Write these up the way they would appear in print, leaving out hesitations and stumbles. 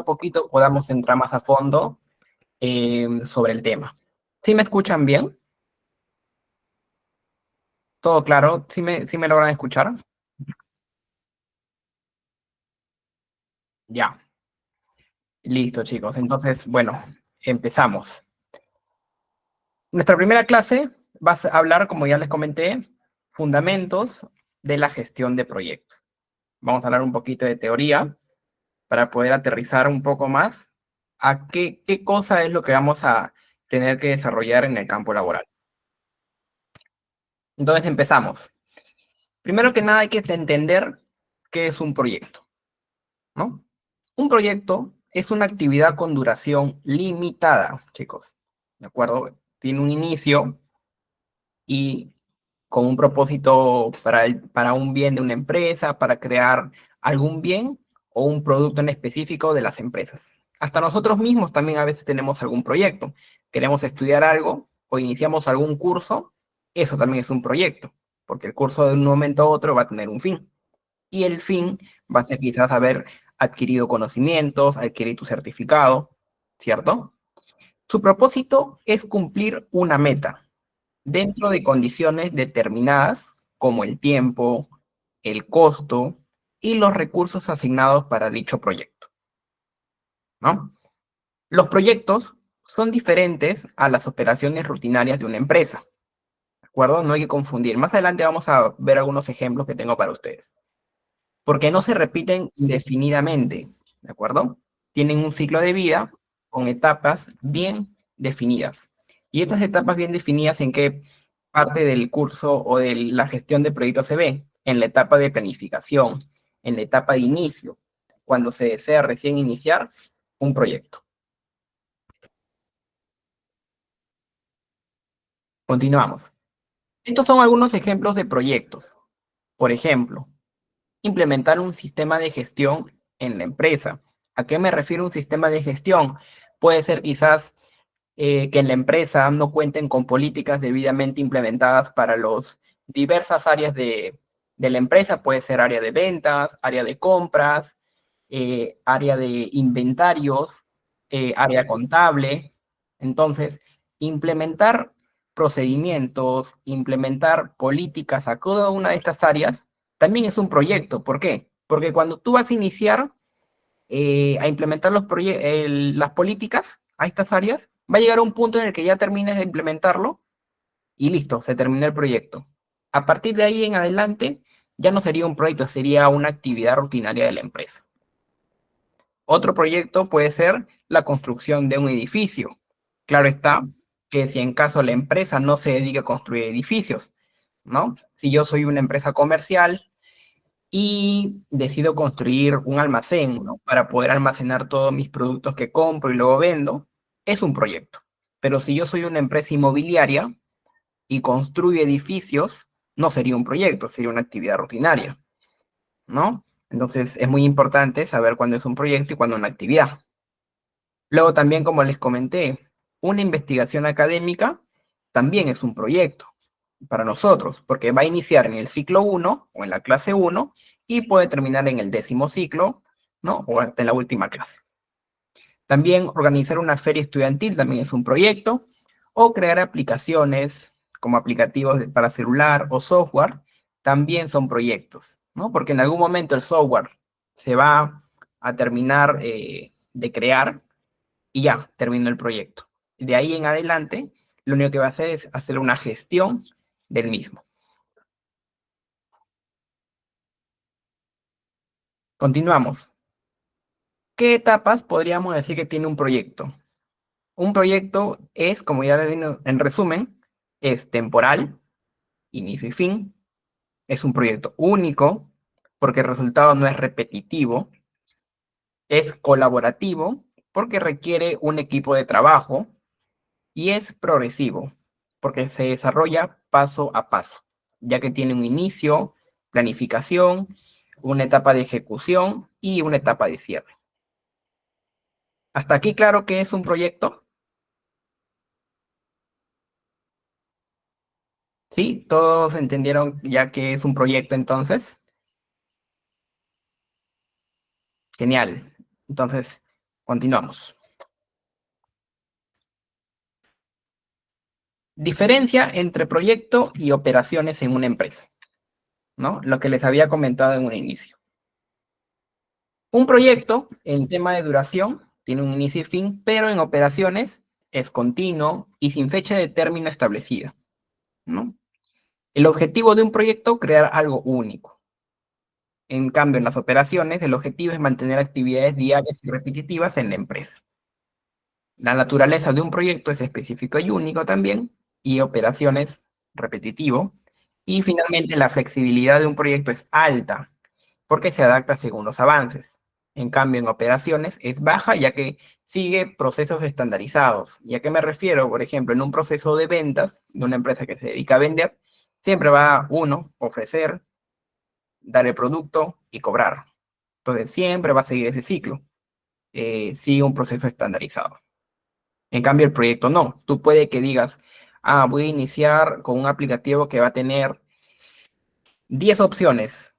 a poquito podamos entrar más a fondo sobre el tema. ¿Sí me escuchan bien? ¿Todo claro? ¿Sí me logran escuchar? Ya, listo, chicos. Entonces, bueno, empezamos. Nuestra primera clase va a hablar, como ya les comenté, fundamentos de la gestión de proyectos. Vamos a hablar un poquito de teoría para poder aterrizar un poco más a qué cosa es lo que vamos a tener que desarrollar en el campo laboral. Entonces, empezamos. Primero que nada hay que entender qué es un proyecto, ¿no? Un proyecto es una actividad con duración limitada, chicos, ¿de acuerdo? Tiene un inicio y con un propósito para un bien de una empresa, para crear algún bien o un producto en específico de las empresas. Hasta nosotros mismos también a veces tenemos algún proyecto. Queremos estudiar algo o iniciamos algún curso, eso también es un proyecto, porque el curso de un momento a otro va a tener un fin. Y el fin va a ser quizás haber adquirido conocimientos, adquirir tu certificado, ¿cierto? Su propósito es cumplir una meta dentro de condiciones determinadas como el tiempo, el costo y los recursos asignados para dicho proyecto, ¿no? Los proyectos son diferentes a las operaciones rutinarias de una empresa, ¿de acuerdo? No hay que confundir. Más adelante vamos a ver algunos ejemplos que tengo para ustedes. Porque no se repiten indefinidamente, ¿de acuerdo? Tienen un ciclo de vida con etapas bien definidas. Y estas etapas bien definidas, ¿en qué parte del curso o de la gestión de proyectos se ven? En la etapa de planificación, en la etapa de inicio, cuando se desea recién iniciar un proyecto. Continuamos. Estos son algunos ejemplos de proyectos. Por ejemplo, implementar un sistema de gestión en la empresa. ¿A qué me refiero un sistema de gestión? Puede ser quizás que en la empresa no cuenten con políticas debidamente implementadas para las diversas áreas de la empresa. Puede ser área de ventas, área de compras, área de inventarios, área contable. Entonces, implementar procedimientos, implementar políticas a cada una de estas áreas también es un proyecto. ¿Por qué? Porque cuando tú vas a iniciar a implementar las políticas a estas áreas, va a llegar a un punto en el que ya termines de implementarlo y listo, se terminó el proyecto. A partir de ahí en adelante, ya no sería un proyecto, sería una actividad rutinaria de la empresa. Otro proyecto puede ser la construcción de un edificio. Claro está que si en caso la empresa no se dedica a construir edificios, ¿no? Si yo soy una empresa comercial y decido construir un almacén, ¿no? Para poder almacenar todos mis productos que compro y luego vendo, es un proyecto. Pero si yo soy una empresa inmobiliaria y construyo edificios, no sería un proyecto, sería una actividad rutinaria, ¿no? Entonces es muy importante saber cuándo es un proyecto y cuándo una actividad. Luego también, como les comenté, una investigación académica también es un proyecto para nosotros, porque va a iniciar en el ciclo 1 o en la clase 1 y puede terminar en el 10º ciclo, ¿no? O hasta en la última clase. También organizar una feria estudiantil también es un proyecto, o crear aplicaciones como aplicativos para celular o software también son proyectos, ¿no? Porque en algún momento el software se va a terminar de crear y ya, terminó el proyecto. De ahí en adelante, lo único que va a hacer es hacer una gestión del mismo. Continuamos. ¿Qué etapas podríamos decir que tiene un proyecto? Un proyecto es, como ya le vino en resumen, es temporal, inicio y fin. Es un proyecto único, porque el resultado no es repetitivo. Es colaborativo, porque requiere un equipo de trabajo. Y es progresivo, porque se desarrolla paso a paso, ya que tiene un inicio, planificación, una etapa de ejecución y una etapa de cierre. Hasta aquí claro que es un proyecto. ¿Sí? ¿Todos entendieron ya que es un proyecto entonces? Genial. Entonces, Continuamos. Diferencia entre proyecto y operaciones en una empresa, ¿no? Lo que les había comentado en un inicio. Un proyecto, en tema de duración, tiene un inicio y fin, pero en operaciones es continuo y sin fecha de término establecida, ¿no? El objetivo de un proyecto, crear algo único. En cambio, en las operaciones, el objetivo es mantener actividades diarias y repetitivas en la empresa. La naturaleza de un proyecto es específico y único también, y operaciones repetitivo. Y finalmente, la flexibilidad de un proyecto es alta, porque se adapta según los avances. En cambio, en operaciones es baja, ya que sigue procesos estandarizados. ¿Y a qué me refiero? Por ejemplo, en un proceso de ventas de una empresa que se dedica a vender, siempre va uno, ofrecer, dar el producto y cobrar. Entonces, siempre va a seguir ese ciclo. Sigue un proceso estandarizado. En cambio, el proyecto no. Tú puede que digas, voy a iniciar con un aplicativo que va a tener 10 opciones,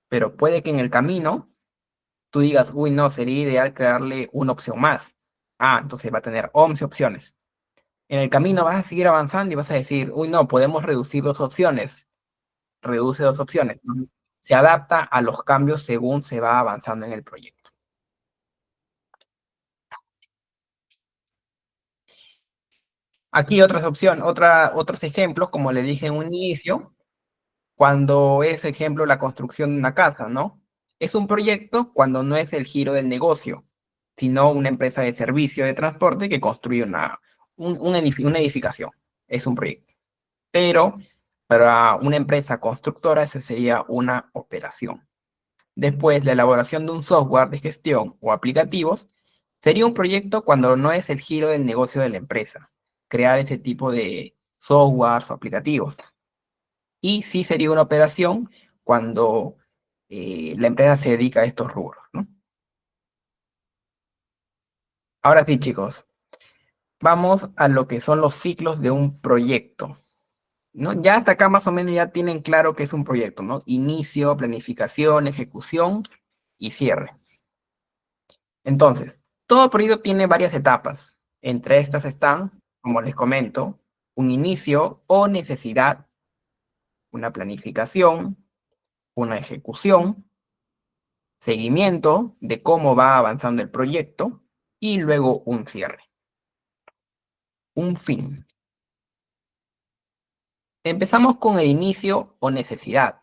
pero puede que en el camino tú digas, uy, no, sería ideal crearle una opción más. Entonces va a tener 11 opciones. En el camino vas a seguir avanzando y vas a decir, uy, no, podemos reducir 2 opciones. Reduce 2 opciones. Entonces, se adapta a los cambios según se va avanzando en el proyecto. Aquí otros ejemplos, como le dije en un inicio, cuando es, ejemplo, la construcción de una casa, ¿no? Es un proyecto cuando no es el giro del negocio, sino una empresa de servicio de transporte que construye una edificación. Es un proyecto. Pero para una empresa constructora, esa sería una operación. Después, la elaboración de un software de gestión o aplicativos sería un proyecto cuando no es el giro del negocio de la empresa, crear ese tipo de softwares o aplicativos. Y sí sería una operación cuando la empresa se dedica a estos rubros, ¿no? Ahora sí, chicos, vamos a lo que son los ciclos de un proyecto, ¿no? Ya hasta acá más o menos ya tienen claro qué es un proyecto, ¿no? Inicio, planificación, ejecución y cierre. Entonces, todo proyecto tiene varias etapas. Entre estas están, como les comento, un inicio o necesidad, una planificación, una ejecución, seguimiento de cómo va avanzando el proyecto y luego un cierre, un fin. Empezamos con el inicio o necesidad.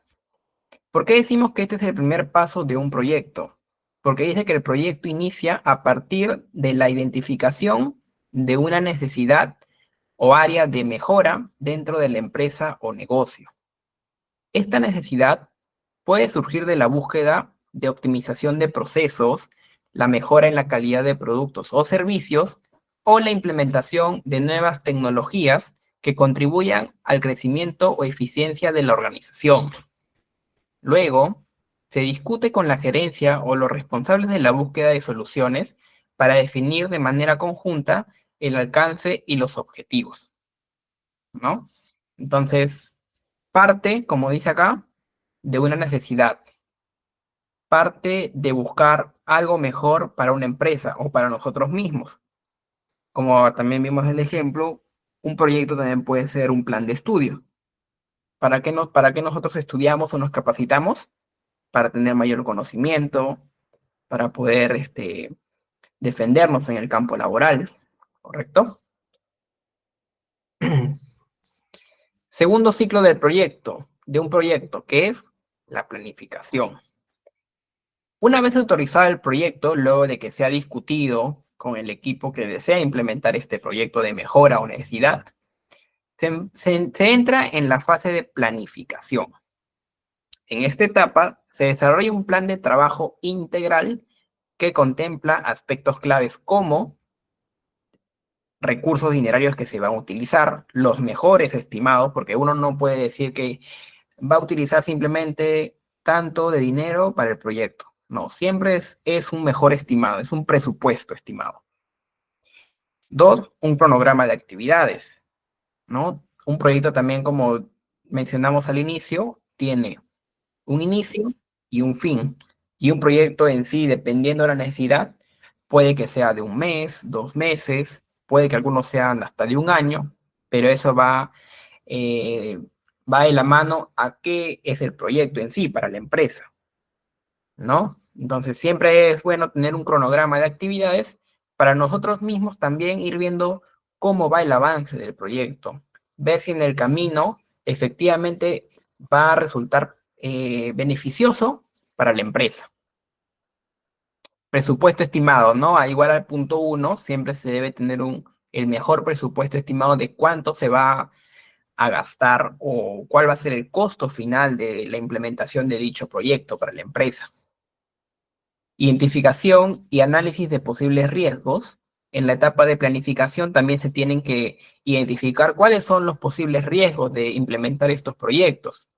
¿Por qué decimos que este es el primer paso de un proyecto? Porque dice que el proyecto inicia a partir de la identificación de una necesidad o área de mejora dentro de la empresa o negocio. Esta necesidad puede surgir de la búsqueda de optimización de procesos, la mejora en la calidad de productos o servicios, o la implementación de nuevas tecnologías que contribuyan al crecimiento o eficiencia de la organización. Luego, se discute con la gerencia o los responsables de la búsqueda de soluciones para definir de manera conjunta el alcance y los objetivos, ¿no? Entonces, parte, como dice acá, de una necesidad, parte de buscar algo mejor para una empresa o para nosotros mismos. Como también vimos el ejemplo, un proyecto también puede ser un plan de estudio. Para qué nosotros estudiamos o nos capacitamos? Para tener mayor conocimiento, para poder defendernos en el campo laboral, ¿correcto? Segundo ciclo de un proyecto, que es la planificación. Una vez autorizado el proyecto, luego de que se ha discutido con el equipo que desea implementar este proyecto de mejora o necesidad, se entra en la fase de planificación. En esta etapa se desarrolla un plan de trabajo integral que contempla aspectos claves como recursos dinerarios que se van a utilizar, los mejores estimados, porque uno no puede decir que va a utilizar simplemente tanto de dinero para el proyecto. No, siempre es un mejor estimado, es un presupuesto estimado. Dos, un cronograma de actividades, ¿no? Un proyecto también, como mencionamos al inicio, tiene un inicio y un fin. Y un proyecto en sí, dependiendo de la necesidad, Puede que sea de un mes, 2 meses, puede que algunos sean hasta de un año, pero eso eh, va de la mano a qué es el proyecto en sí para la empresa, ¿no? Entonces siempre es bueno tener un cronograma de actividades para nosotros mismos también ir viendo cómo va el avance del proyecto, ver si en el camino efectivamente va a resultar beneficioso para la empresa. Presupuesto estimado, ¿no? A igual al punto uno, siempre se debe tener el mejor presupuesto estimado de cuánto se va a gastar o cuál va a ser el costo final de la implementación de dicho proyecto para la empresa. Identificación y análisis de posibles riesgos. En la etapa de planificación también se tienen que identificar cuáles son los posibles riesgos de implementar estos proyectos.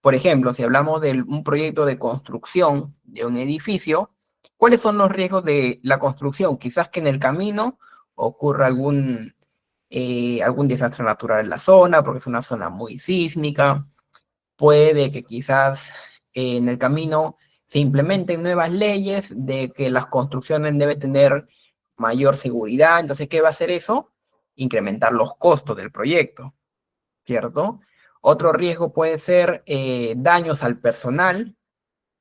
Por ejemplo, si hablamos de un proyecto de construcción de un edificio, ¿cuáles son los riesgos de la construcción? Quizás que en el camino ocurra algún desastre natural en la zona, porque es una zona muy sísmica. Puede que quizás en el camino se implementen nuevas leyes de que las construcciones deben tener mayor seguridad. Entonces, ¿qué va a hacer eso? Incrementar los costos del proyecto, ¿cierto? Otro riesgo puede ser daños al personal,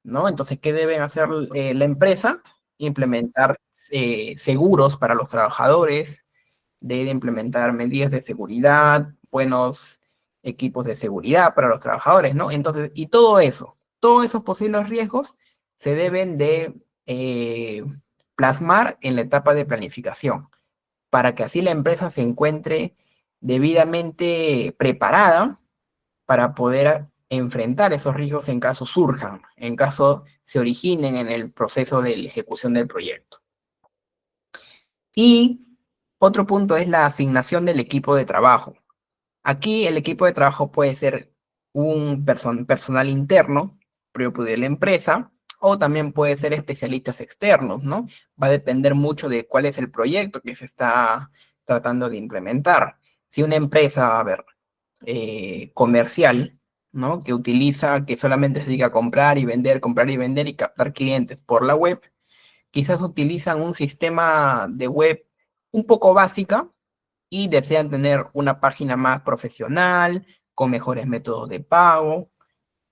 ¿no? Entonces, ¿qué deben hacer la empresa? Implementar seguros para los trabajadores, debe implementar medidas de seguridad, buenos equipos de seguridad para los trabajadores, ¿no? Entonces, y todo eso, todos esos posibles riesgos se deben de plasmar en la etapa de planificación, para que así la empresa se encuentre debidamente preparada para poder enfrentar esos riesgos en caso surjan, en caso se originen en el proceso de la ejecución del proyecto. Y otro punto es la asignación del equipo de trabajo. Aquí el equipo de trabajo puede ser un personal interno propio de la empresa o también puede ser especialistas externos, ¿no? Va a depender mucho de cuál es el proyecto que se está tratando de implementar. Si una empresa, a ver, comercial, ¿no? Que solamente se dedica a comprar y vender y captar clientes por la web, quizás utilizan un sistema de web un poco básica y desean tener una página más profesional, con mejores métodos de pago.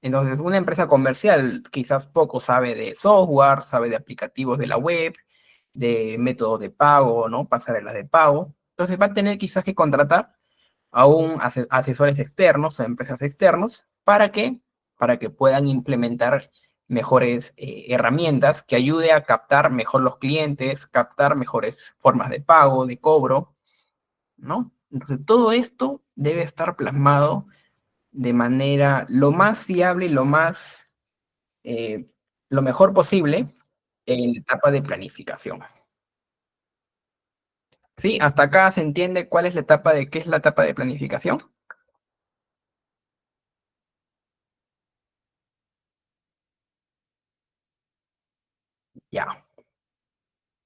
Entonces, una empresa comercial quizás poco sabe de software, sabe de aplicativos de la web, de métodos de pago, ¿no? Pasarelas de pago. Entonces, va a tener quizás que contratar a asesores externos, a empresas externos, ¿para qué? Para que puedan implementar mejores herramientas que ayude a captar mejor los clientes, captar mejores formas de pago, de cobro, ¿no? Entonces, todo esto debe estar plasmado de manera lo más fiable y eh, lo mejor posible en la etapa de planificación. ¿Sí? ¿Hasta acá se entiende cuál es la etapa qué es la etapa de planificación? Ya.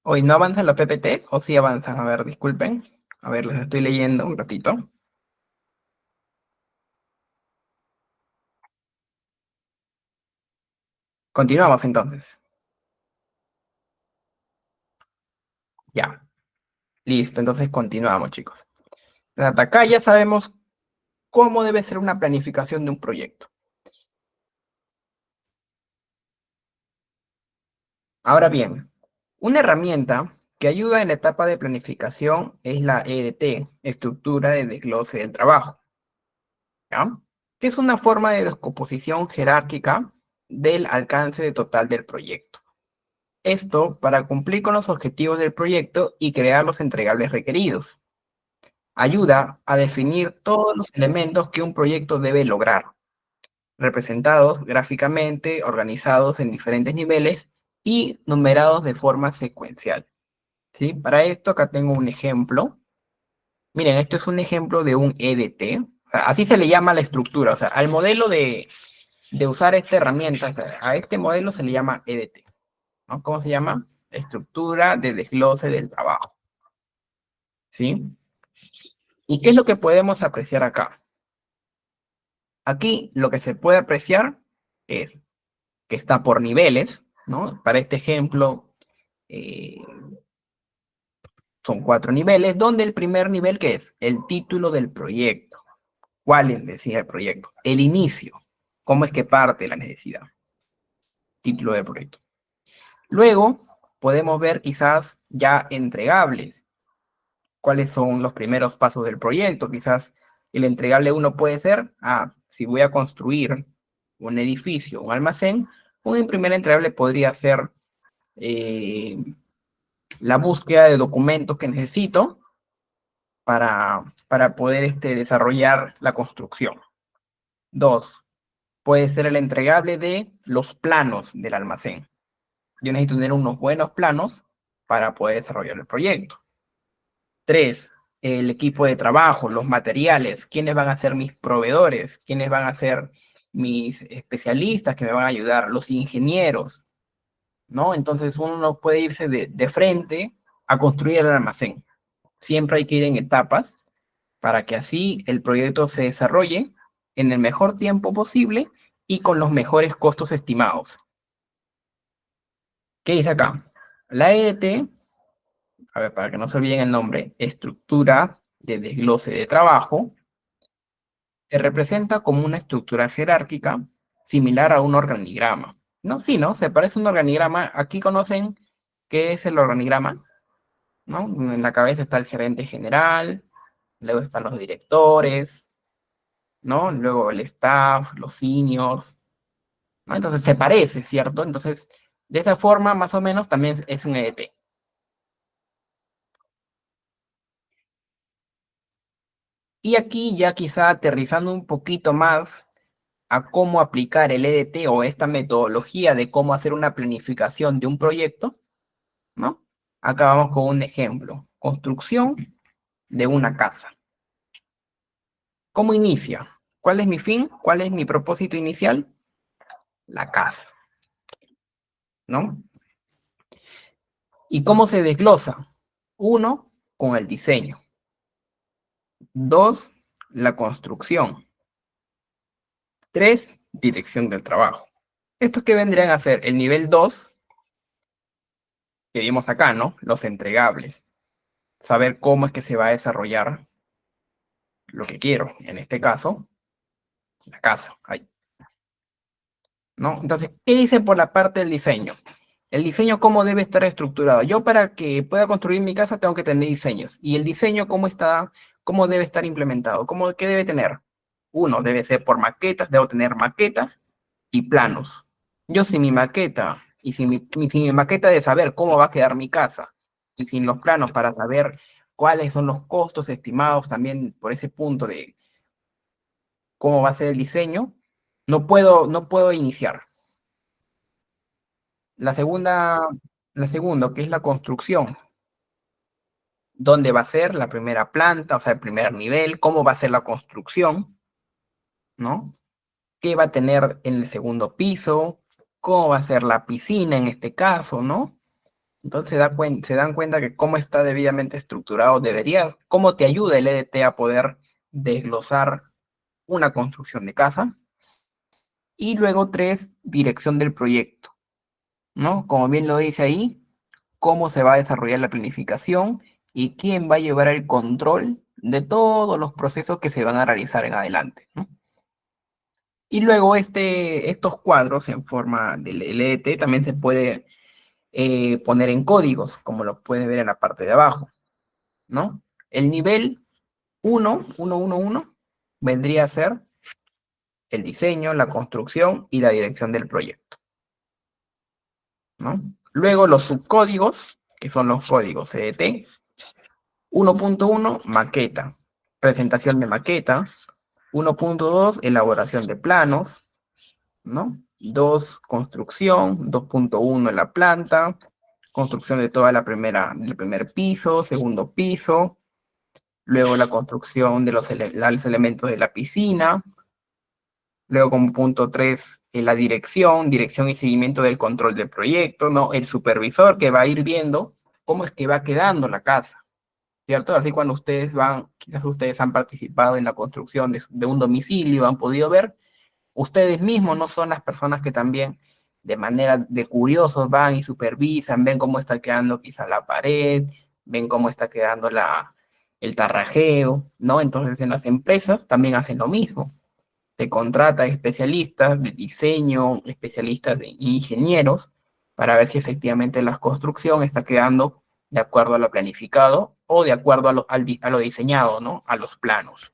Hoy no avanzan los PPTs o sí avanzan. A ver, disculpen. A ver, les estoy leyendo un ratito. Continuamos entonces. Ya. Listo, entonces continuamos, chicos. Hasta acá ya sabemos cómo debe ser una planificación de un proyecto. Ahora bien, una herramienta que ayuda en la etapa de planificación es la EDT, estructura de desglose del trabajo, ¿ya? Que es una forma de descomposición jerárquica del alcance de total del proyecto. Esto para cumplir con los objetivos del proyecto y crear los entregables requeridos. Ayuda a definir todos los elementos que un proyecto debe lograr, representados gráficamente, organizados en diferentes niveles y numerados de forma secuencial. ¿Sí? Para esto acá tengo un ejemplo. Miren, esto es un ejemplo de un EDT. O sea, así se le llama a la estructura. O sea, al modelo de usar esta herramienta, o sea, a este modelo se le llama EDT. ¿No? ¿Cómo se llama? Estructura de desglose del trabajo. ¿Sí? ¿Y qué es lo que podemos apreciar acá? Aquí lo que se puede apreciar es que está por niveles, ¿no? Para este ejemplo, Son 4 niveles, donde el primer nivel, ¿qué es? El título del proyecto. ¿Cuál es, decía el proyecto? El inicio. ¿Cómo es que parte la necesidad? Título del proyecto. Luego, podemos ver quizás ya entregables. ¿Cuáles son los primeros pasos del proyecto? Quizás el entregable uno puede ser, si voy a construir un edificio, un almacén, un primer entregable podría ser eh, la búsqueda de documentos que necesito para poder desarrollar la construcción. 2, puede ser el entregable de los planos del almacén. Yo necesito tener unos buenos planos para poder desarrollar el proyecto. 3, el equipo de trabajo, los materiales, quiénes van a ser mis proveedores, quiénes van a ser mis especialistas que me van a ayudar, los ingenieros, ¿no? Entonces uno no puede irse de frente a construir el almacén. Siempre hay que ir en etapas para que así el proyecto se desarrolle en el mejor tiempo posible y con los mejores costos estimados. ¿Qué dice acá? La EDT, a ver, para que no se olviden el nombre, estructura de desglose de trabajo, se representa como una estructura jerárquica similar a un organigrama. ¿No? Sí, ¿no? Se parece a un organigrama. Aquí conocen qué es el organigrama, ¿no? En la cabeza está el gerente general, luego están los directores, ¿no? Luego el staff, los seniors, ¿no? Entonces se parece, ¿cierto? Entonces, de esa forma, más o menos, también es un EDT. Y aquí ya quizá aterrizando un poquito más a cómo aplicar el EDT o esta metodología de cómo hacer una planificación de un proyecto, ¿no? Acá vamos con un ejemplo. Construcción de una casa. ¿Cómo inicia? ¿Cuál es mi fin? ¿Cuál es mi propósito inicial? La casa, ¿no? ¿Y cómo se desglosa? 1, con el diseño. 2, la construcción. 3, dirección del trabajo. ¿Estos qué vendrían a ser? El nivel 2, que vimos acá, ¿no? Los entregables. Saber cómo es que se va a desarrollar lo que quiero. En este caso, la casa. Ahí, ¿no? Entonces, ¿qué dice por la parte del diseño? El diseño, ¿cómo debe estar estructurado? Yo para que pueda construir mi casa tengo que tener diseños. ¿Y el diseño cómo está, cómo debe estar implementado? ¿Qué debe tener? Uno, debe ser por maquetas, debo tener maquetas y planos. Yo sin mi maqueta y sin mi maqueta de saber cómo va a quedar mi casa y sin los planos para saber cuáles son los costos estimados también por ese punto de cómo va a ser el diseño, no puedo iniciar. La segunda, la segunda, que es la construcción, dónde va a ser la primera planta, o sea, el primer nivel, cómo va a ser la construcción, ¿no? ¿Qué va a tener en el segundo piso? ¿Cómo va a ser la piscina en este caso, ¿no? Entonces se dan cuenta que cómo está debidamente estructurado cómo te ayuda el EDT a poder desglosar una construcción de casa. Y luego 3, dirección del proyecto, ¿no? Como bien lo dice ahí, cómo se va a desarrollar la planificación y quién va a llevar el control de todos los procesos que se van a realizar en adelante, ¿no? Y luego estos cuadros en forma de LET también se puede poner en códigos, como lo puedes ver en la parte de abajo, ¿no? El nivel 1 vendría a ser el diseño, la construcción y la dirección del proyecto, ¿no? Luego los subcódigos, que son los códigos CDT. 1.1, maqueta, presentación de maqueta. 1.2, elaboración de planos, ¿no? 2, construcción. 2.1, la planta. Construcción de toda del primer piso, segundo piso. Luego la construcción de los elementos de la piscina. Luego como punto 3, la dirección y seguimiento del control del proyecto, ¿no? El supervisor que va a ir viendo cómo es que va quedando la casa, ¿cierto? Así cuando ustedes quizás ustedes han participado en la construcción de un domicilio, han podido ver, ustedes mismos no son las personas que también de manera de curiosos van y supervisan, ven cómo está quedando quizás la pared, ven cómo está quedando el tarrajeo, ¿no? Entonces en las empresas también hacen lo mismo. Se contrata especialistas de diseño, especialistas de ingenieros, para ver si efectivamente la construcción está quedando de acuerdo a lo planificado o de acuerdo a lo diseñado, ¿no? A los planos.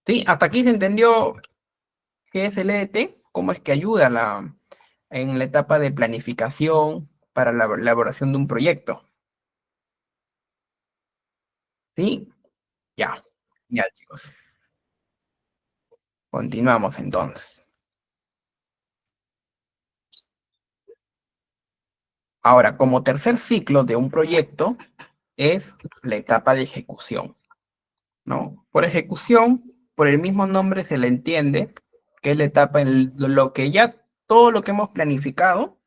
Sí, hasta aquí se entendió qué es el EDT, cómo es que ayuda en la etapa de planificación para la elaboración de un proyecto. ¿Sí? Ya, ya chicos. Continuamos entonces. Ahora, como tercer ciclo de un proyecto es la etapa de ejecución, ¿no? Por ejecución, por el mismo nombre se le entiende que es la etapa en lo que ya todo lo que hemos planificado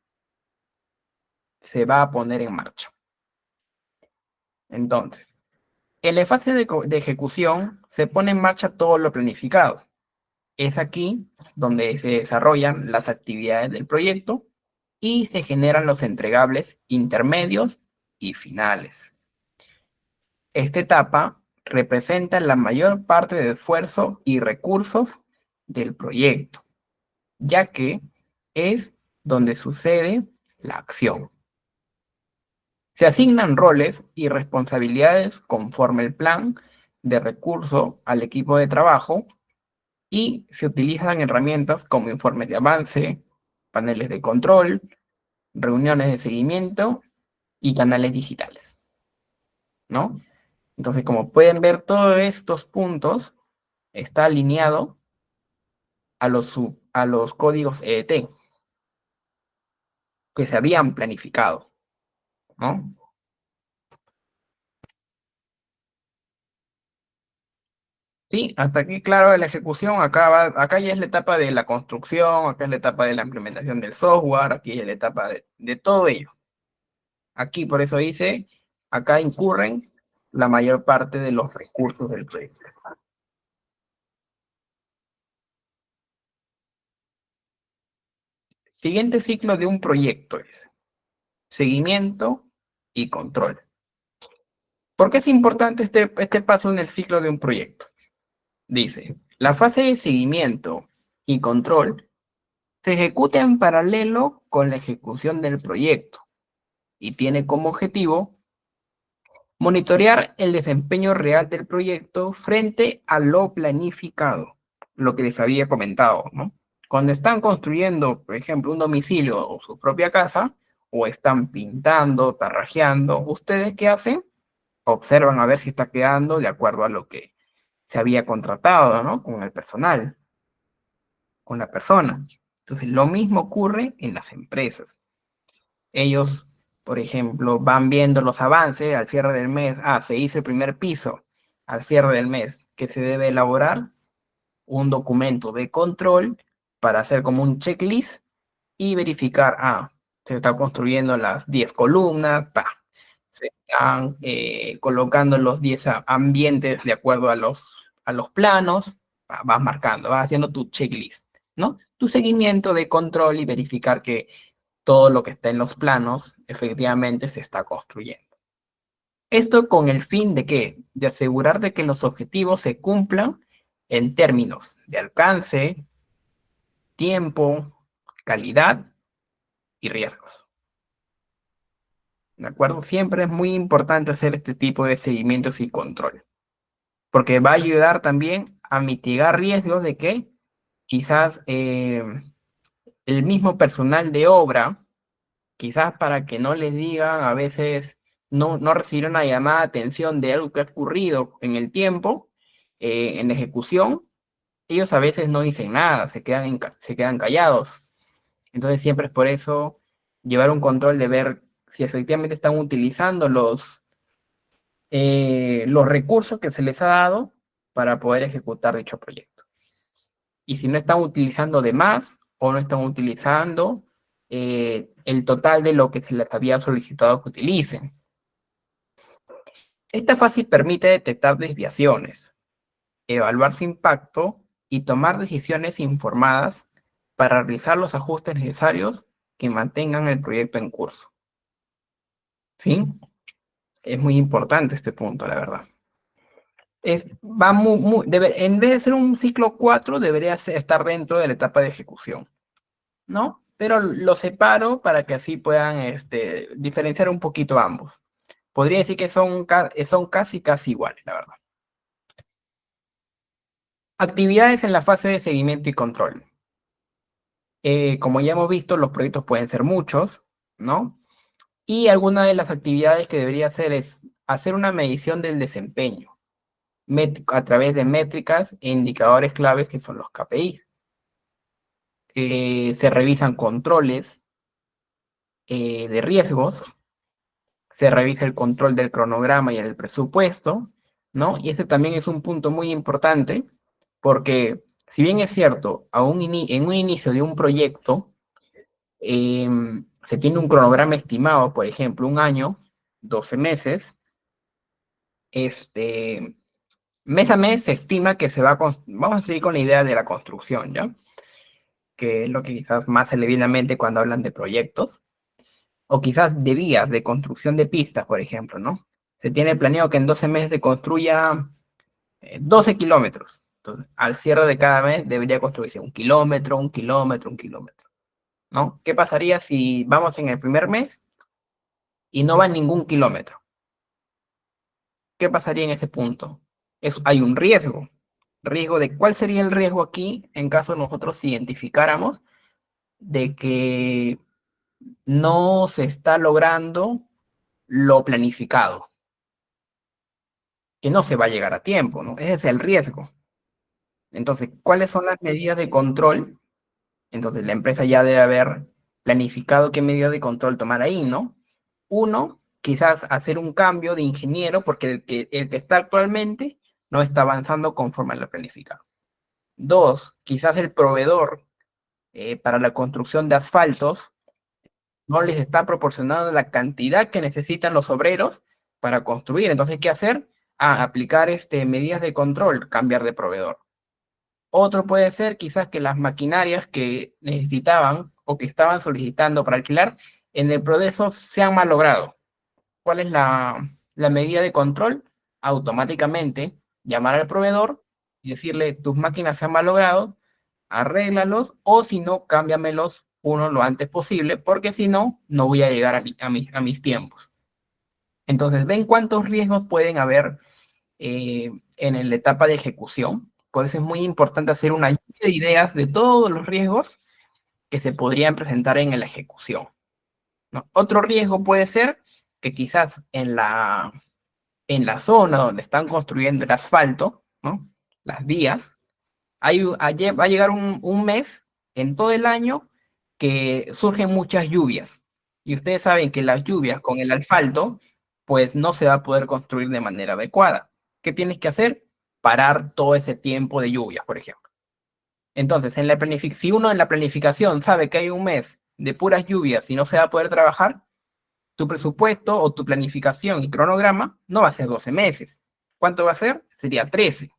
se va a poner en marcha. Entonces, en la fase de ejecución se pone en marcha todo lo planificado. Es aquí donde se desarrollan las actividades del proyecto y se generan los entregables intermedios y finales. Esta etapa representa la mayor parte de esfuerzo y recursos del proyecto, ya que es donde sucede la acción. Se asignan roles y responsabilidades conforme el plan de recurso al equipo de trabajo y se utilizan herramientas como informes de avance, paneles de control, reuniones de seguimiento y canales digitales, ¿no? Entonces, como pueden ver, todos estos puntos está alineado a los códigos EDT que se habían planificado, ¿no? Sí, hasta aquí, claro, la ejecución, acá ya es la etapa de la construcción, acá es la etapa de la implementación del software, aquí es la etapa de todo ello. Aquí, por eso dice, acá incurren la mayor parte de los recursos del proyecto. Siguiente ciclo de un proyecto es seguimiento y control. ¿Por qué es importante este paso en el ciclo de un proyecto? Dice, la fase de seguimiento y control se ejecuta en paralelo con la ejecución del proyecto y tiene como objetivo monitorear el desempeño real del proyecto frente a lo planificado, lo que les había comentado, ¿no? Cuando están construyendo, por ejemplo, un domicilio o su propia casa, o están pintando, tarrajeando, ¿ustedes qué hacen? Observan a ver si está quedando de acuerdo a lo que se había contratado, ¿no? Con el personal, con la persona. Entonces, lo mismo ocurre en las empresas. Ellos, por ejemplo, van viendo los avances al cierre del mes. Ah, se hizo el primer piso al cierre del mes, que se debe elaborar un documento de control para hacer como un checklist y verificar, se están construyendo las 10 columnas, se están colocando los 10 ambientes de acuerdo a los planos, vas marcando, vas haciendo tu checklist, ¿no? Tu seguimiento de control y verificar que todo lo que está en los planos efectivamente se está construyendo. Esto con el fin de qué? De asegurar de que los objetivos se cumplan en términos de alcance, tiempo, calidad y riesgos. ¿De acuerdo? Siempre es muy importante hacer este tipo de seguimientos y control, porque va a ayudar también a mitigar riesgos de que quizás el mismo personal de obra, quizás para que no les digan, a veces no recibir una llamada de atención de algo que ha ocurrido en el tiempo, en la ejecución, ellos a veces no dicen nada, se quedan callados. Entonces siempre es por eso llevar un control de ver si efectivamente están utilizando los recursos que se les ha dado para poder ejecutar dicho proyecto. Y si no están utilizando de más o no están utilizando el total de lo que se les había solicitado que utilicen. Esta fase permite detectar desviaciones, evaluar su impacto y tomar decisiones informadas para realizar los ajustes necesarios que mantengan el proyecto en curso. ¿Sí? Es muy importante este punto, la verdad. En vez de ser un ciclo 4, debería estar dentro de la etapa de ejecución, ¿no? Pero lo separo para que así puedan diferenciar un poquito ambos. Podría decir que son casi iguales, la verdad. Actividades en la fase de seguimiento y control. Como ya hemos visto, los proyectos pueden ser muchos, ¿no? Y alguna de las actividades que debería hacer es hacer una medición del desempeño a través de métricas e indicadores claves que son los KPI. Se revisan controles de riesgos, se revisa el control del cronograma y el presupuesto, ¿no? Y ese también es un punto muy importante porque si bien es cierto, en un inicio de un proyecto se tiene un cronograma estimado, por ejemplo, un año, 12 meses, este, mes a mes se estima que vamos a seguir con la idea de la construcción, ¿ya? Que es lo que quizás más se le viene a la mente cuando hablan de proyectos, o quizás de vías, de construcción de pistas, por ejemplo, ¿no? Se tiene planeado que en 12 meses se construya 12 kilómetros. Entonces, al cierre de cada mes debería construirse un kilómetro, un kilómetro, un kilómetro, ¿no? ¿Qué pasaría si vamos en el primer mes y no va ningún kilómetro? ¿Qué pasaría en ese punto? Hay un riesgo. Riesgo de cuál sería el riesgo aquí en caso nosotros identificáramos de que no se está logrando lo planificado, que no se va a llegar a tiempo, ¿no? Ese es el riesgo. Entonces, ¿cuáles son las medidas de control? Entonces, la empresa ya debe haber planificado qué medidas de control tomar ahí, ¿no? Uno, quizás hacer un cambio de ingeniero porque el que está actualmente no está avanzando conforme a lo planificado. Dos, quizás el proveedor para la construcción de asfaltos no les está proporcionando la cantidad que necesitan los obreros para construir. Entonces, ¿qué hacer? Aplicar medidas de control, cambiar de proveedor. Otro puede ser quizás que las maquinarias que necesitaban o que estaban solicitando para alquilar en el proceso se han malogrado. ¿Cuál es la medida de control? Automáticamente llamar al proveedor y decirle, tus máquinas se han malogrado, arréglalos o si no, cámbiamelos uno lo antes posible, porque si no, no voy a llegar a mis tiempos. Entonces, ¿ven cuántos riesgos pueden haber en la etapa de ejecución? Por eso es muy importante hacer una lluvia de ideas de todos los riesgos que se podrían presentar en la ejecución, ¿no? Otro riesgo puede ser que quizás en la zona donde están construyendo el asfalto, ¿no? Las vías, va a llegar un mes en todo el año que surgen muchas lluvias. Y ustedes saben que las lluvias con el asfalto, pues no se va a poder construir de manera adecuada. ¿Qué tienes que hacer? Parar todo ese tiempo de lluvias, por ejemplo. Entonces, si uno en la planificación sabe que hay un mes de puras lluvias y no se va a poder trabajar, tu presupuesto o tu planificación y cronograma no va a ser 12 meses. ¿Cuánto va a ser? Sería 13,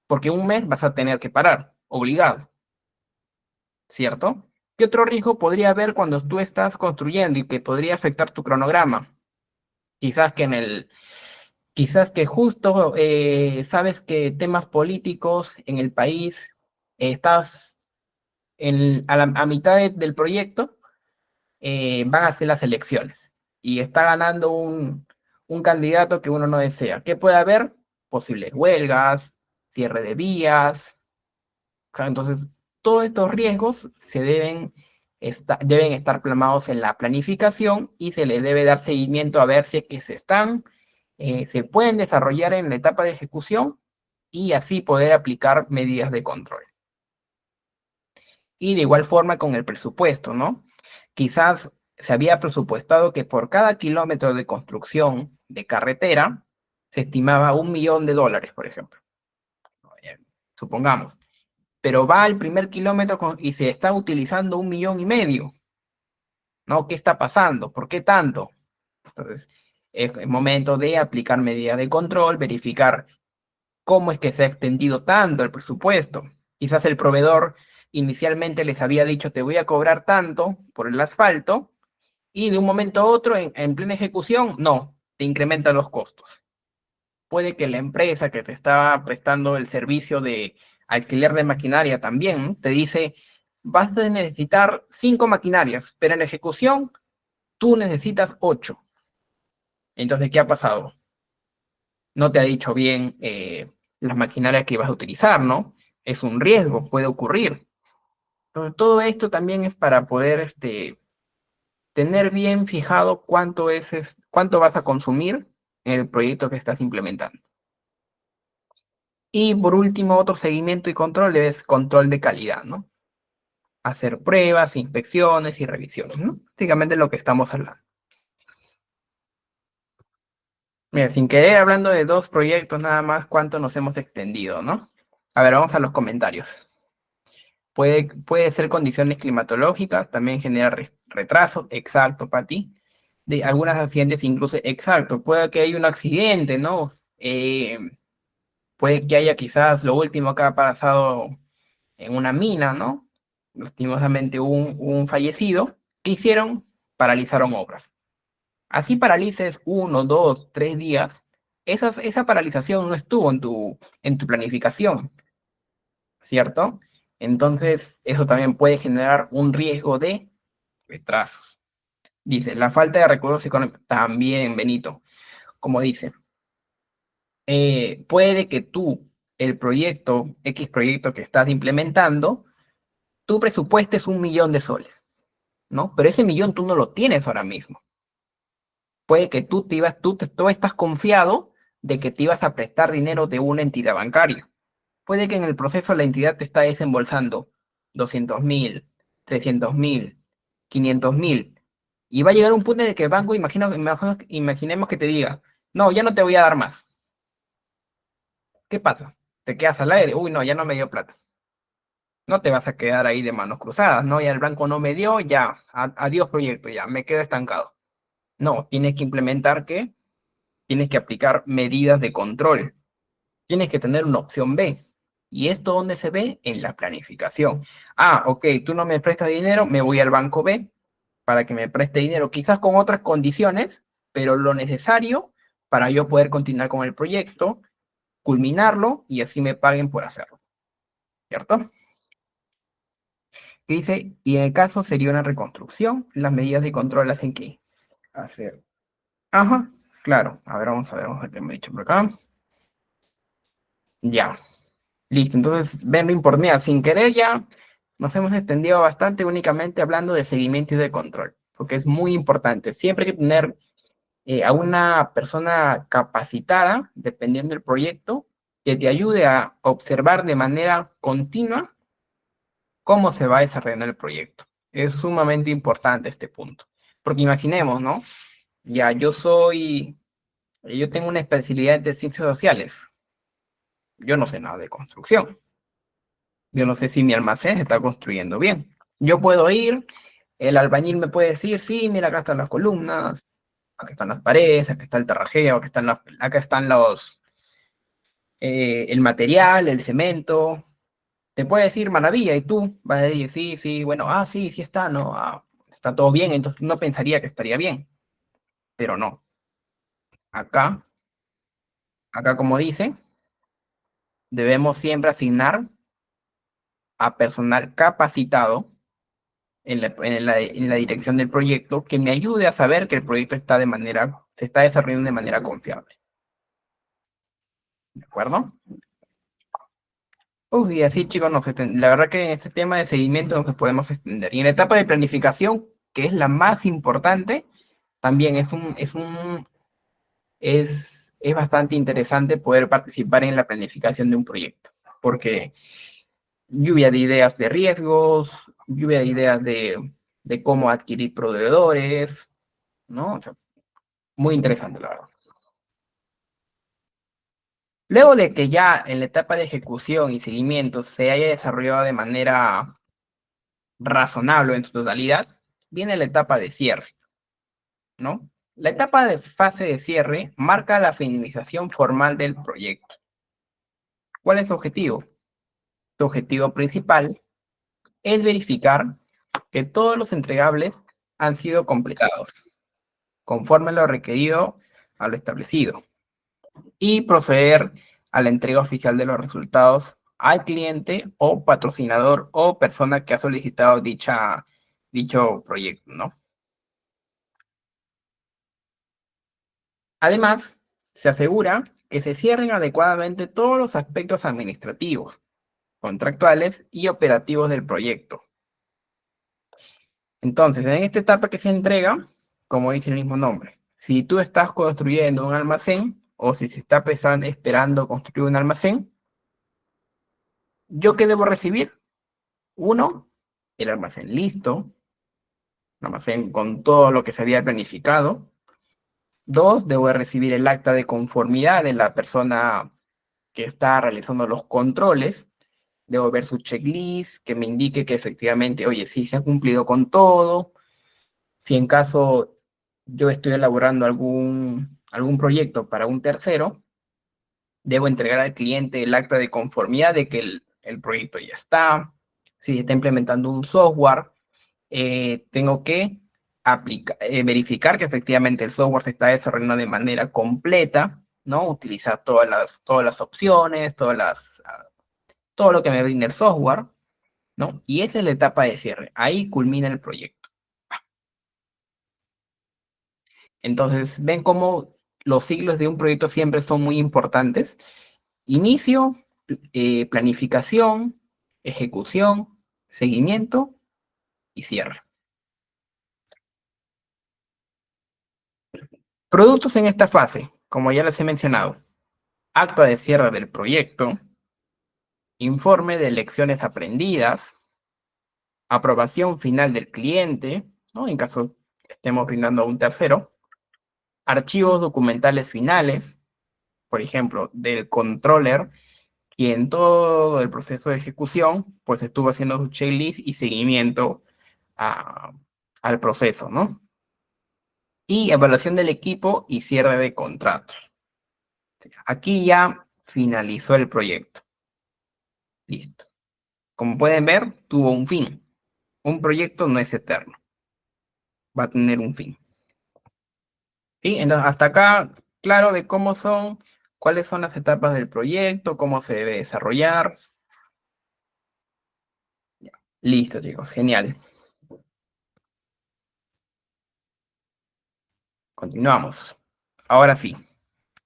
porque un mes vas a tener que parar, obligado, ¿cierto? ¿Qué otro riesgo podría haber cuando tú estás construyendo y que podría afectar tu cronograma? Quizás que justo sabes que temas políticos en el país, estás a mitad del proyecto, van a ser las elecciones y está ganando un candidato que uno no desea. ¿Qué puede haber? Posibles huelgas, cierre de vías. Entonces, todos estos riesgos deben estar plasmados en la planificación y se les debe dar seguimiento a ver si es que se pueden desarrollar en la etapa de ejecución y así poder aplicar medidas de control. Y de igual forma con el presupuesto, ¿no? Quizás se había presupuestado que por cada kilómetro de construcción de carretera se estimaba $1 millón, por ejemplo. Supongamos. Pero va al primer kilómetro y se está utilizando 1,5 millones, ¿no? ¿Qué está pasando? ¿Por qué tanto? Entonces, es el momento de aplicar medidas de control, verificar cómo es que se ha extendido tanto el presupuesto. Quizás el proveedor inicialmente les había dicho te voy a cobrar tanto por el asfalto y de un momento a otro en plena ejecución, no, te incrementan los costos. Puede que la empresa que te está prestando el servicio de alquiler de maquinaria también te dice, vas a necesitar 5 maquinarias, pero en la ejecución tú necesitas 8. Entonces, ¿qué ha pasado? No te ha dicho bien las maquinarias que ibas a utilizar, ¿no? Es un riesgo, puede ocurrir. Entonces, todo esto también es para poder tener bien fijado cuánto vas a consumir en el proyecto que estás implementando. Y por último, otro seguimiento y control es control de calidad, ¿no? Hacer pruebas, inspecciones y revisiones, ¿no? Básicamente lo que estamos hablando. Mira, sin querer, hablando de 2 proyectos nada más, cuánto nos hemos extendido, ¿no? A ver, vamos a los comentarios. Puede ser condiciones climatológicas, también genera retraso, exacto, Pati. De algunas accidentes incluso, exacto, puede que haya un accidente, ¿no? Puede que haya quizás lo último que ha pasado en una mina, ¿no? Lastimosamente hubo un fallecido. ¿Qué hicieron? Paralizaron obras. Así paralices 1, 2, 3 días, esa paralización no estuvo en tu planificación, ¿cierto? Entonces, eso también puede generar un riesgo de retrasos. Dice, la falta de recursos económicos, también, Benito, como dice, puede que tú, el proyecto, X proyecto que estás implementando, tu presupuesto es 1 millón de soles, ¿no? Pero ese millón tú no lo tienes ahora mismo. Puede que tú estás confiado de que te ibas a prestar dinero de una entidad bancaria. Puede que en el proceso la entidad te está desembolsando 200.000, 300.000, 500.000. Y va a llegar un punto en el que el banco, imaginemos que te diga, no, ya no te voy a dar más. ¿Qué pasa? Te quedas al aire, uy, no, ya no me dio plata. No te vas a quedar ahí de manos cruzadas, ¿no? Ya el banco no me dio, ya, adiós proyecto, ya, me quedo estancado. No, tienes que implementar que tienes que aplicar medidas de control. Tienes que tener una opción B. ¿Y esto dónde se ve? En la planificación. Ah, ok, tú no me prestas dinero, me voy al banco B para que me preste dinero, quizás con otras condiciones, pero lo necesario para yo poder continuar con el proyecto, culminarlo y así me paguen por hacerlo. ¿Cierto? Que dice, y en el caso sería una reconstrucción, las medidas de control hacen que hacer. Ajá, claro. Vamos a ver qué me he dicho por acá. Ya, listo. Entonces, ven lo importante. Mira, sin querer ya nos hemos extendido bastante únicamente hablando de seguimiento y de control, porque es muy importante. Siempre hay que tener a una persona capacitada, dependiendo del proyecto, que te ayude a observar de manera continua cómo se va desarrollando el proyecto. Es sumamente importante este punto. Porque imaginemos, ¿no? Ya yo tengo una especialidad de ciencias sociales. Yo no sé nada de construcción. Yo no sé si mi almacén se está construyendo bien. Yo puedo ir, el albañil me puede decir, sí, mira, acá están las columnas, acá están las paredes, acá está el terrajeo, acá están el material, el cemento. Te puede decir maravilla y tú vas a decir, sí, sí, bueno, sí, sí está, no, está todo bien, entonces no pensaría que estaría bien, pero no. Acá, acá como dice, debemos siempre asignar a personal capacitado en la dirección del proyecto que me ayude a saber que el proyecto se está desarrollando de manera confiable. ¿De acuerdo? Y así, chicos, la verdad que en este tema de seguimiento nos podemos extender. Y en la etapa de planificación, que es la más importante, también es bastante interesante poder participar en la planificación de un proyecto, porque lluvia de ideas de riesgos, lluvia de ideas de cómo adquirir proveedores, ¿no? O sea, muy interesante, la verdad. Luego de que ya en la etapa de ejecución y seguimiento se haya desarrollado de manera razonable en su totalidad, viene la etapa de cierre, ¿no? La etapa de fase de cierre marca la finalización formal del proyecto. ¿Cuál es su objetivo? Su objetivo principal es verificar que todos los entregables han sido completados, conforme a lo requerido a lo establecido, y proceder a la entrega oficial de los resultados al cliente o patrocinador o persona que ha solicitado dicho proyecto, ¿no? Además, se asegura que se cierren adecuadamente todos los aspectos administrativos, contractuales y operativos del proyecto. Entonces, en esta etapa que se entrega, como dice el mismo nombre, si tú estás construyendo un almacén o si se está esperando construir un almacén, ¿yo qué debo recibir? Uno, el almacén listo, un almacén con todo lo que se había planificado. Dos, debo recibir el acta de conformidad de la persona que está realizando los controles. Debo ver su checklist que me indique que efectivamente, oye, sí se ha cumplido con todo. Si en caso yo estoy elaborando algún proyecto para un tercero, debo entregar al cliente el acta de conformidad de que el proyecto ya está. Si se está implementando un software, tengo que verificar que efectivamente el software se está desarrollando de manera completa, ¿no? Utilizar todas las opciones, todo lo que me brinda el software, ¿no? Y esa es la etapa de cierre. Ahí culmina el proyecto. Entonces, ven cómo los ciclos de un proyecto siempre son muy importantes. Inicio, planificación, ejecución, seguimiento y cierre. Productos en esta fase, como ya les he mencionado, acta de cierre del proyecto, informe de lecciones aprendidas, aprobación final del cliente, ¿no? En caso estemos brindando a un tercero, archivos documentales finales, por ejemplo, del controller, y en todo el proceso de ejecución, pues estuvo haciendo su checklist y seguimiento a- al proceso, ¿no? Y evaluación del equipo y cierre de contratos. Aquí ya finalizó el proyecto. Listo. Como pueden ver, tuvo un fin. Un proyecto no es eterno, va a tener un fin. ¿Sí? Entonces, hasta acá, claro de cómo son, cuáles son las etapas del proyecto, cómo se debe desarrollar. Listo, chicos, genial. Continuamos. Ahora sí,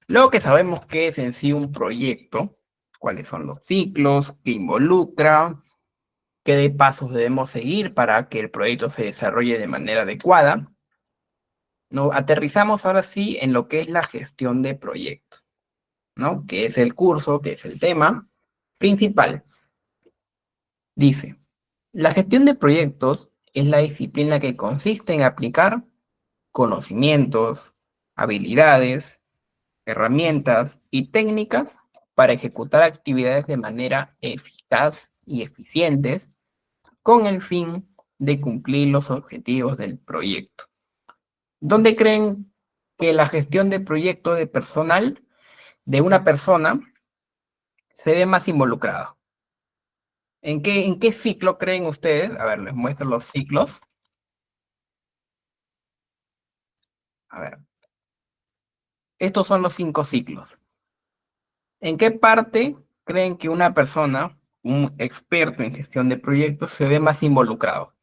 luego que sabemos qué es en sí un proyecto, cuáles son los ciclos, qué involucra, qué de pasos debemos seguir para que el proyecto se desarrolle de manera adecuada, ¿no? Aterrizamos ahora sí en lo que es la gestión de proyectos, ¿no? Que es el curso, que es el tema principal. Dice, la gestión de proyectos es la disciplina que consiste en aplicar conocimientos, habilidades, herramientas y técnicas para ejecutar actividades de manera eficaz y eficientes con el fin de cumplir los objetivos del proyecto. ¿Dónde creen que la gestión de proyecto de personal de una persona se ve más involucrada? ¿En qué ciclo creen ustedes? A ver, les muestro los ciclos. A ver, estos son los 5 ciclos. ¿En qué parte creen que una persona, un experto en gestión de proyectos, se ve más involucrado?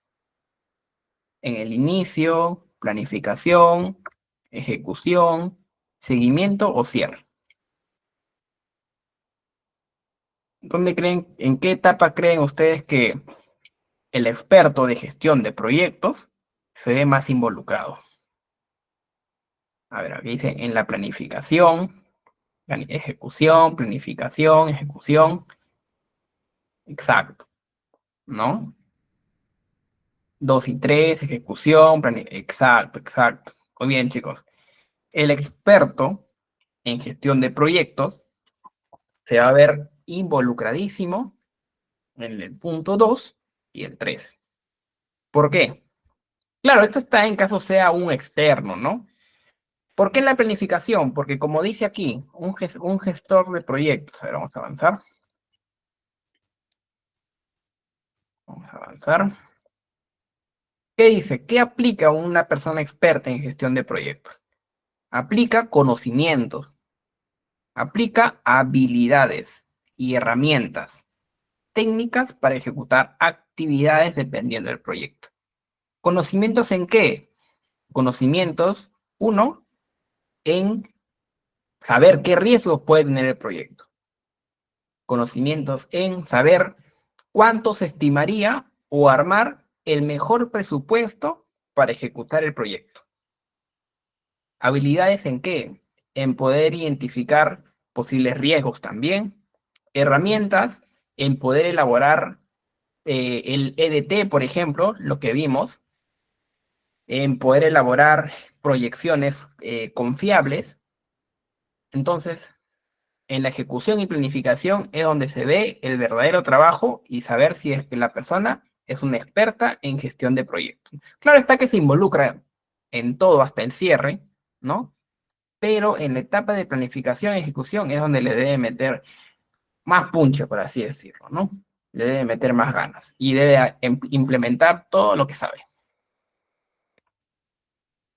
¿En el inicio, planificación, ejecución, seguimiento o cierre? ¿En qué etapa creen ustedes que el experto de gestión de proyectos se ve más involucrado? A ver, aquí dice en la planificación, ejecución, planificación, ejecución. Exacto, ¿no? 2 y 3, ejecución, exacto, exacto. Muy bien, chicos. El experto en gestión de proyectos se va a ver involucradísimo en el punto 2 y el 3. ¿Por qué? Claro, esto está en caso sea un externo, ¿no? ¿Por qué en la planificación? Porque como dice aquí, un gestor de proyectos, a ver, vamos a avanzar. Vamos a avanzar. ¿Qué dice? ¿Qué aplica una persona experta en gestión de proyectos? Aplica conocimientos, aplica habilidades y herramientas técnicas para ejecutar actividades dependiendo del proyecto. ¿Conocimientos en qué? Conocimientos, uno, en saber qué riesgos puede tener el proyecto. Conocimientos en saber cuánto se estimaría o armar el mejor presupuesto para ejecutar el proyecto. ¿Habilidades en qué? En poder identificar posibles riesgos también. Herramientas en poder elaborar el EDT, por ejemplo, lo que vimos, en poder elaborar proyecciones confiables. Entonces, en la ejecución y planificación es donde se ve el verdadero trabajo y saber si es que la persona es una experta en gestión de proyectos. Claro está que se involucra en todo hasta el cierre, ¿no? Pero en la etapa de planificación y ejecución es donde le debe meter más punche, por así decirlo, ¿no? Le debe meter más ganas y debe implementar todo lo que sabe.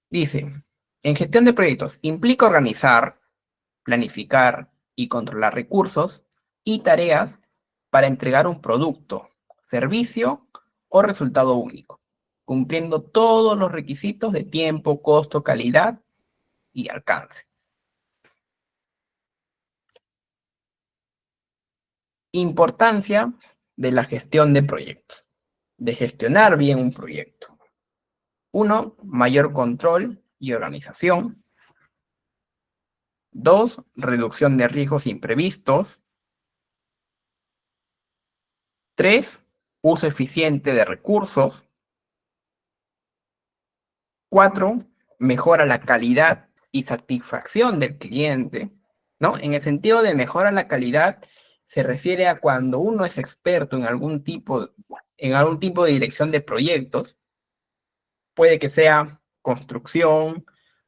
Dice, en gestión de proyectos implica organizar, planificar y controlar recursos y tareas para entregar un producto, servicio o resultado único, cumpliendo todos los requisitos de tiempo, costo, calidad y alcance. Importancia de la gestión de proyectos, de gestionar bien un proyecto. Uno, mayor control y organización. Dos, reducción de riesgos imprevistos. Tres, uso eficiente de recursos. Cuatro, mejora la calidad y satisfacción del cliente, ¿no? En el sentido de mejora la calidad, se refiere a cuando uno es experto en algún tipo de dirección de proyectos, puede que sea construcción,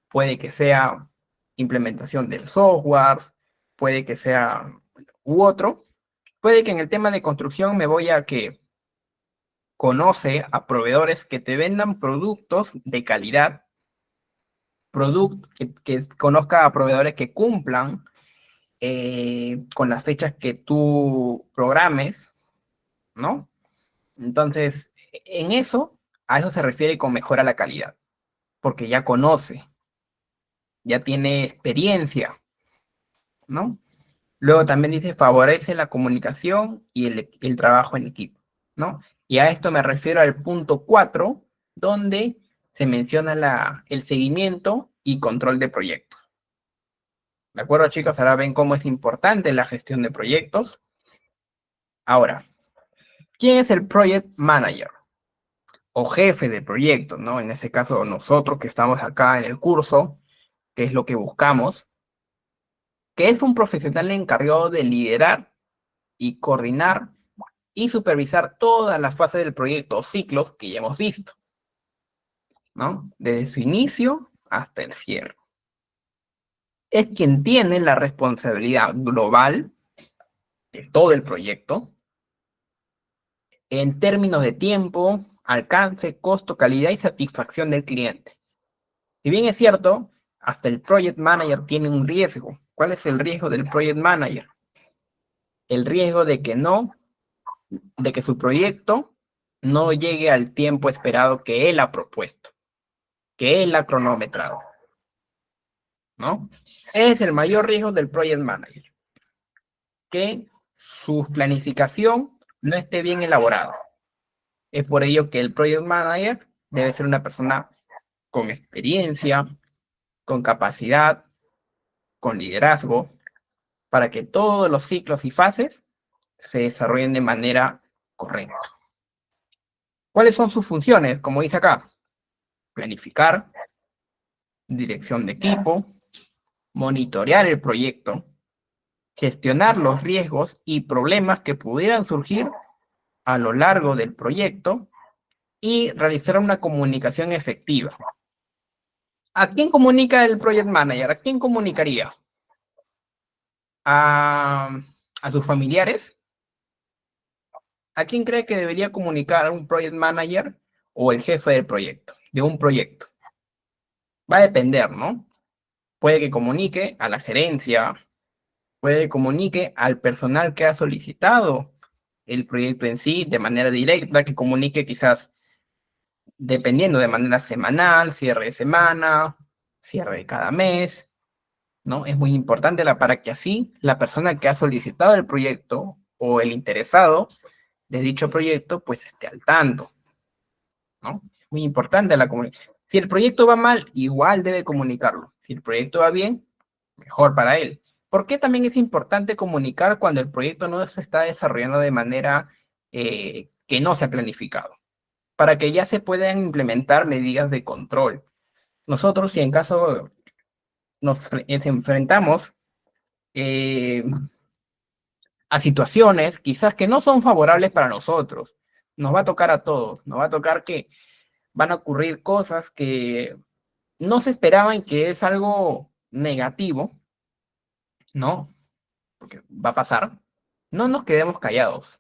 puede que sea implementación del software, puede que sea u otro. Puede que en el tema de construcción me voy a que conoce a proveedores que te vendan productos de calidad, que conozca a proveedores que cumplan con las fechas que tú programes, ¿no? Entonces, en eso, a eso se refiere con mejora la calidad, porque ya conoce, ya tiene experiencia, ¿no? Luego también dice favorece la comunicación y el trabajo en equipo, ¿no? Y a esto me refiero al punto 4, donde se menciona el seguimiento y control de proyectos. ¿De acuerdo, chicos? Ahora ven cómo es importante la gestión de proyectos. Ahora, ¿quién es el Project Manager? O jefe de proyecto, ¿no? En este caso, nosotros que estamos acá en el curso, que es lo que buscamos, que es un profesional encargado de liderar y coordinar y supervisar todas las fases del proyecto o ciclos que ya hemos visto, ¿no? Desde su inicio hasta el cierre. Es quien tiene la responsabilidad global de todo el proyecto en términos de tiempo, alcance, costo, calidad y satisfacción del cliente. Si bien es cierto, hasta el Project Manager tiene un riesgo. ¿Cuál es el riesgo del Project Manager? El riesgo de que su proyecto no llegue al tiempo esperado que él ha propuesto, que él ha cronometrado, ¿no? Es el mayor riesgo del Project Manager, que su planificación no esté bien elaborada. Es por ello que el Project Manager debe ser una persona con experiencia, con capacidad, con liderazgo, para que todos los ciclos y fases se desarrollen de manera correcta. ¿Cuáles son sus funciones? Como dice acá, planificar, dirección de equipo, monitorear el proyecto, gestionar los riesgos y problemas que pudieran surgir a lo largo del proyecto y realizar una comunicación efectiva. ¿A quién comunica el Project Manager? ¿A quién comunicaría? ¿A sus familiares? ¿A quién cree que debería comunicar un project manager o el jefe del proyecto, de un proyecto? Va a depender, ¿no? Puede que comunique a la gerencia, puede que comunique al personal que ha solicitado el proyecto en sí de manera directa, que comunique quizás dependiendo de manera semanal, cierre de semana, cierre de cada mes, ¿no? Es muy importante para que así la persona que ha solicitado el proyecto o el interesado de dicho proyecto pues esté al tanto, ¿no? Muy importante la comunicación. Si el proyecto va mal, igual debe comunicarlo. Si el proyecto va bien, mejor para él. ¿Por qué también es importante comunicar cuando el proyecto no se está desarrollando de manera que no se ha planificado? Para que ya se puedan implementar medidas de control. Nosotros, si en caso nos enfrentamos eh, a situaciones quizás que no son favorables para nosotros, nos va a tocar a todos, nos va a tocar que van a ocurrir cosas que no se esperaban, que es algo negativo, ¿no? Porque va a pasar. No nos quedemos callados.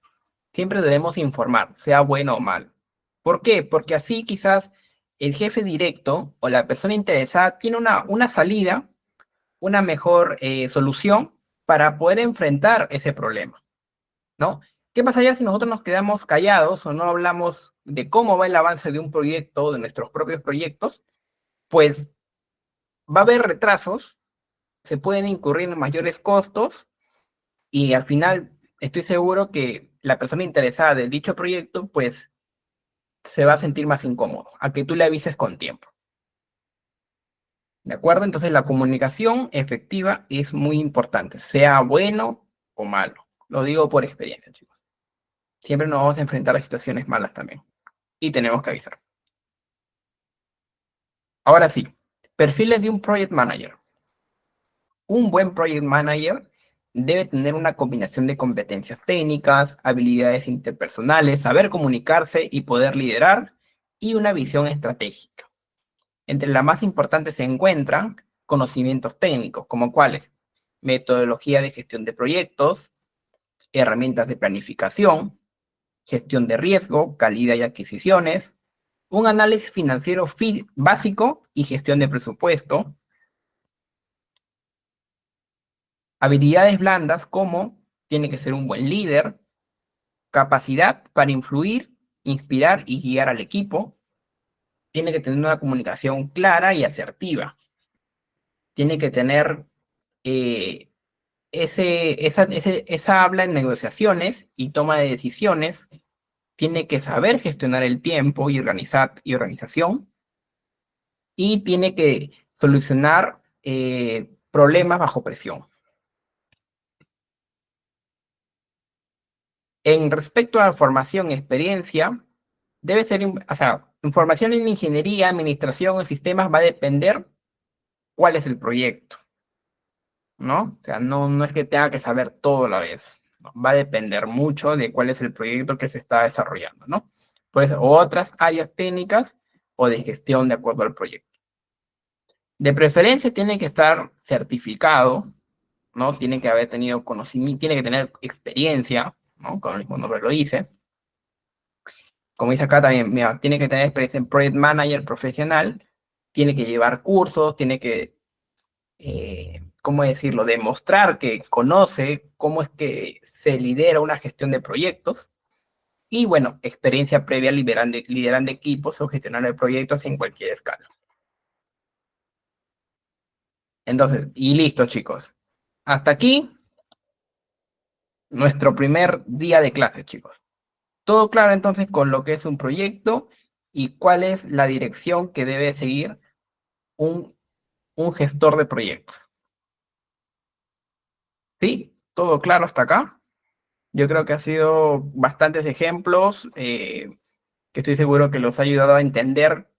Siempre debemos informar, sea bueno o mal. ¿Por qué? Porque así quizás el jefe directo o la persona interesada tiene una salida, una mejor solución para poder enfrentar ese problema, ¿no? ¿Qué pasaría si nosotros nos quedamos callados o no hablamos de cómo va el avance de un proyecto, de nuestros propios proyectos? Pues va a haber retrasos, se pueden incurrir en mayores costos y al final estoy seguro que la persona interesada de dicho proyecto, pues se va a sentir más incómodo, a que tú le avises con tiempo. ¿De acuerdo? Entonces la comunicación efectiva es muy importante, sea bueno o malo. Lo digo por experiencia, chicos. Siempre nos vamos a enfrentar a situaciones malas también. Y tenemos que avisar. Ahora sí, perfiles de un project manager. Un buen project manager debe tener una combinación de competencias técnicas, habilidades interpersonales, saber comunicarse y poder liderar, y una visión estratégica. Entre las más importantes se encuentran conocimientos técnicos, como cuáles: metodología de gestión de proyectos, herramientas de planificación, gestión de riesgo, calidad y adquisiciones, un análisis financiero básico y gestión de presupuesto, habilidades blandas como tiene que ser un buen líder, capacidad para influir, inspirar y guiar al equipo, tiene que tener una comunicación clara y asertiva, tiene que tener eh, esa habla en negociaciones y toma de decisiones, tiene que saber gestionar el tiempo y organización, y tiene que solucionar problemas bajo presión. En respecto a formación y experiencia, debe ser, o sea, información en ingeniería, administración o sistemas va a depender cuál es el proyecto, ¿no? O sea, no es que tenga que saber todo a la vez, ¿no? Va a depender mucho de cuál es el proyecto que se está desarrollando, ¿no? Pues, o otras áreas técnicas o de gestión de acuerdo al proyecto. De preferencia tiene que estar certificado, ¿no? Tiene que haber tenido conocimiento, tiene que tener experiencia, ¿no? Como el mismo nombre lo dice. Como dice acá también, mira, tiene que tener experiencia en Project Manager profesional, tiene que llevar cursos, tiene que, ¿cómo decirlo?, demostrar que conoce cómo es que se lidera una gestión de proyectos. Y bueno, experiencia previa liderando equipos o gestionando proyectos en cualquier escala. Entonces, y listo, chicos. Hasta aquí nuestro primer día de clase, chicos. Todo claro entonces con lo que es un proyecto y cuál es la dirección que debe seguir un, un gestor de proyectos. ¿Sí? ¿Todo claro hasta acá? Yo creo que ha sido bastantes ejemplos que estoy seguro que los ha ayudado a entender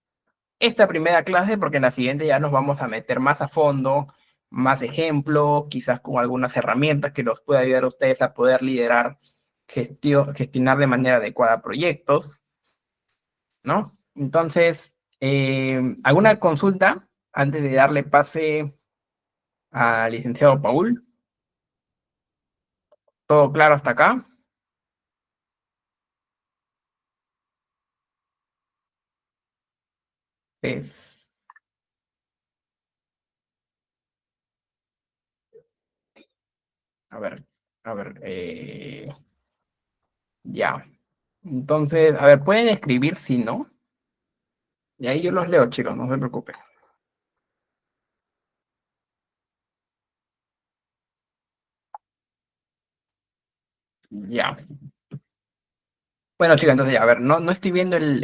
esta primera clase, porque en la siguiente ya nos vamos a meter más a fondo, más ejemplos, quizás con algunas herramientas que los pueda ayudar a ustedes a poder liderar, gestionar de manera adecuada proyectos, ¿no? Entonces, ¿alguna consulta antes de darle pase al licenciado Paul? ¿Todo claro hasta acá? Es, a ver, a ver, ya. Entonces, a ver, pueden escribir si no. Y ahí yo los leo, chicos, no se preocupen. Ya. Bueno, chicos, entonces, ya, a ver, no estoy viendo el